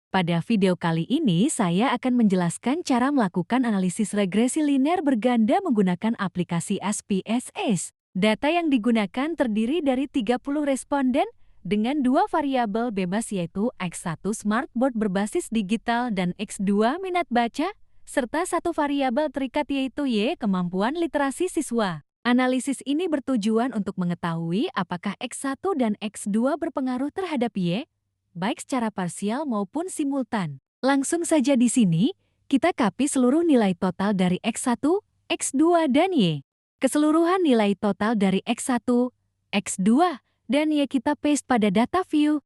Pada video kali ini saya akan menjelaskan cara melakukan analisis regresi linear berganda menggunakan aplikasi SPSS. Data yang digunakan terdiri dari 30 responden dengan dua variabel bebas yaitu X1 smartboard berbasis digital dan X2 minat baca, serta satu variabel terikat yaitu Y kemampuan literasi siswa. Analisis ini bertujuan untuk mengetahui apakah X1 dan X2 berpengaruh terhadap Y, baik secara parsial maupun simultan. Langsung saja di sini, kita copy seluruh nilai total dari X1, X2, dan Y. Keseluruhan nilai total dari X1, X2, dan Y kita paste pada data view.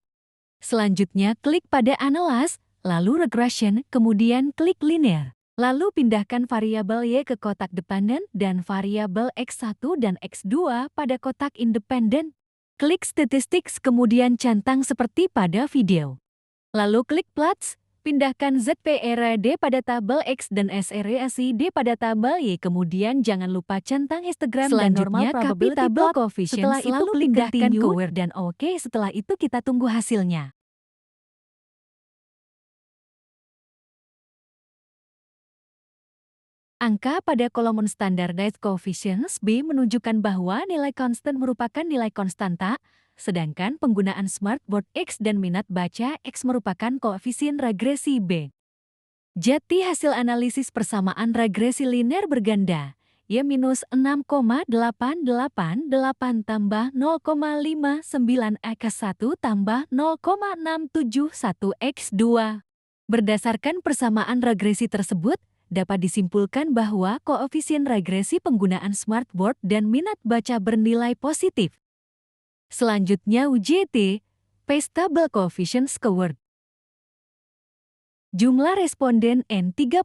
Selanjutnya klik pada Analyze, lalu Regression, kemudian klik Linear. Lalu pindahkan variabel Y ke kotak dependent dan variabel X1 dan X2 pada kotak independen. Klik Statistics kemudian centang seperti pada video. Lalu klik Plots, pindahkan ZPRD pada tabel X dan SRACD pada tabel Y, kemudian jangan lupa centang histogram dan normal probability table coefficient. Setelah itu pindahkan ke Where dan OK. Setelah itu kita tunggu hasilnya. Angka pada kolom Standardized Coefficients B menunjukkan bahwa nilai konstan merupakan nilai konstanta, sedangkan penggunaan smartboard X dan minat baca X merupakan koefisien regresi B. Jadi hasil analisis persamaan regresi linear berganda, Y-6,888 tambah 0,59 X1 tambah 0,671 X2. Berdasarkan persamaan regresi tersebut, dapat disimpulkan bahwa koefisien regresi penggunaan smartboard dan minat baca bernilai positif. Selanjutnya uji Paste Table Coefficients Keyword. Jumlah responden N30,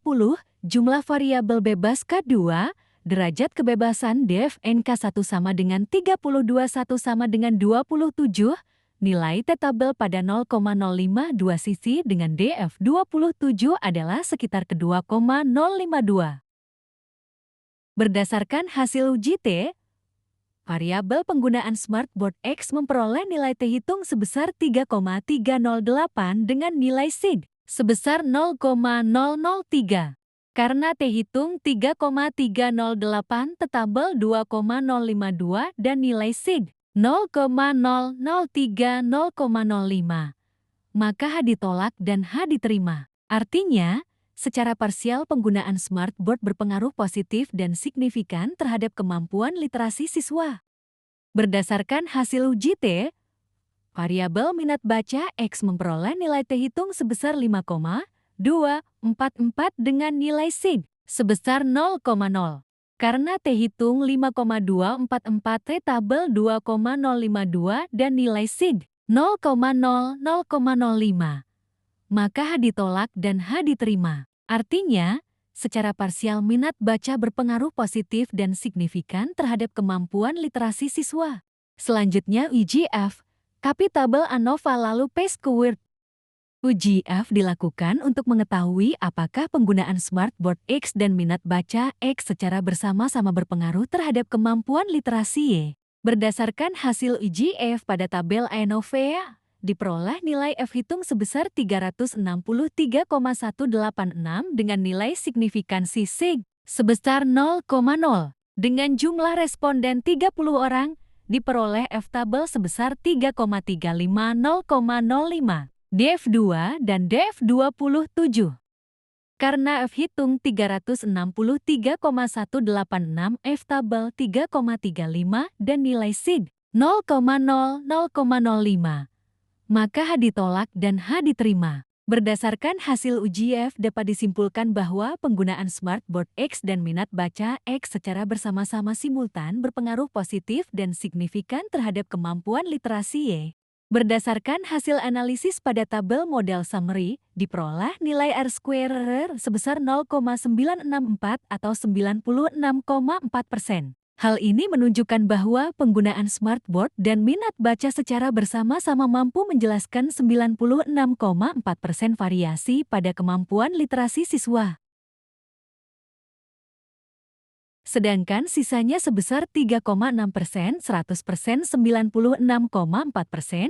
jumlah variabel bebas K2, derajat kebebasan def NK1 sama dengan 32, 1 sama dengan 27, nilai T-tabel pada 0,052 sisi dengan DF27 adalah sekitar ke 2,052. Berdasarkan hasil uji T, variabel penggunaan smartboard X memperoleh nilai T hitung sebesar 3,308 dengan nilai SIG sebesar 0,003. Karena T hitung 3,308 T-tabel 2,052 dan nilai SIG 0,003, 0,05. Maka H ditolak dan H diterima. Artinya, secara parsial penggunaan smartboard berpengaruh positif dan signifikan terhadap kemampuan literasi siswa. Berdasarkan hasil uji T, variabel minat baca X memperoleh nilai T hitung sebesar 5,244 dengan nilai SIG sebesar 0,0. Karena T hitung 5,244 T-tabel 2,052 dan nilai SIG 0,005, maka H ditolak dan H diterima. Artinya, secara parsial minat baca berpengaruh positif dan signifikan terhadap kemampuan literasi siswa. Selanjutnya uji F, copy tabel ANOVA lalu paste keyword. Uji F dilakukan untuk mengetahui apakah penggunaan smartboard X dan minat baca X secara bersama-sama berpengaruh terhadap kemampuan literasi Y. Berdasarkan hasil uji F pada tabel ANOVA, diperoleh nilai F hitung sebesar 363,186 dengan nilai signifikansi SIG sebesar 0,0. Dengan jumlah responden 30 orang, diperoleh F tabel sebesar 3,350,05. DF2 dan DF27. Karena F hitung 363,186 F tabel 3,35 dan nilai SIG 0,005, maka H ditolak dan H diterima. Berdasarkan hasil uji F dapat disimpulkan bahwa penggunaan smartboard X dan minat baca X secara bersama-sama simultan berpengaruh positif dan signifikan terhadap kemampuan literasi Y. Berdasarkan hasil analisis pada tabel model summary, diperoleh nilai R-square sebesar 0,964 atau 96,4%. Hal ini menunjukkan bahwa penggunaan smartboard dan minat baca secara bersama-sama mampu menjelaskan 96,4% variasi pada kemampuan literasi siswa. Sedangkan sisanya sebesar 3,6%, 100%, 96,4%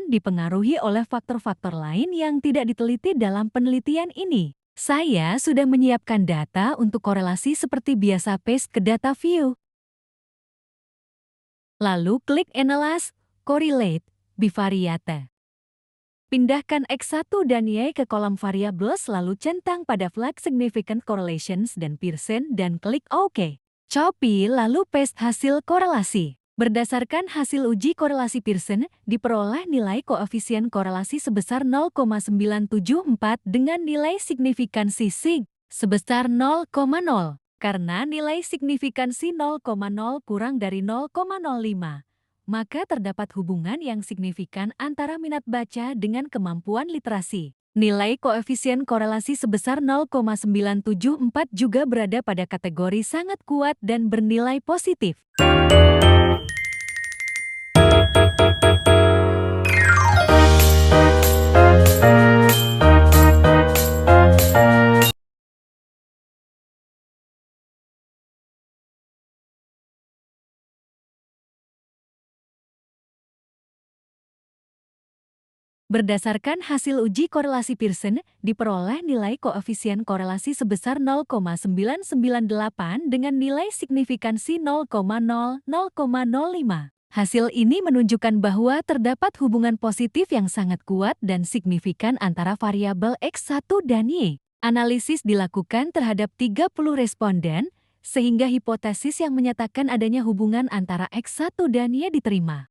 dipengaruhi oleh faktor-faktor lain yang tidak diteliti dalam penelitian ini. Saya sudah menyiapkan data untuk korelasi seperti biasa paste ke data view. Lalu klik Analyze, Correlate, Bivariate. Pindahkan X1 dan Y ke kolom variables lalu centang pada flag Significant Correlations dan Pearson dan klik OK. Copy lalu paste hasil korelasi. Berdasarkan hasil uji korelasi Pearson, diperoleh nilai koefisien korelasi sebesar 0,974 dengan nilai signifikansi sig sebesar 0,0. Karena nilai signifikansi 0,0 kurang dari 0,05, maka terdapat hubungan yang signifikan antara minat baca dengan kemampuan literasi. Nilai koefisien korelasi sebesar 0,974 juga berada pada kategori sangat kuat dan bernilai positif. Berdasarkan hasil uji korelasi Pearson, diperoleh nilai koefisien korelasi sebesar 0,998 dengan nilai signifikansi 0,005. Hasil ini menunjukkan bahwa terdapat hubungan positif yang sangat kuat dan signifikan antara variabel X1 dan Y. Analisis dilakukan terhadap 30 responden, sehingga hipotesis yang menyatakan adanya hubungan antara X1 dan Y diterima.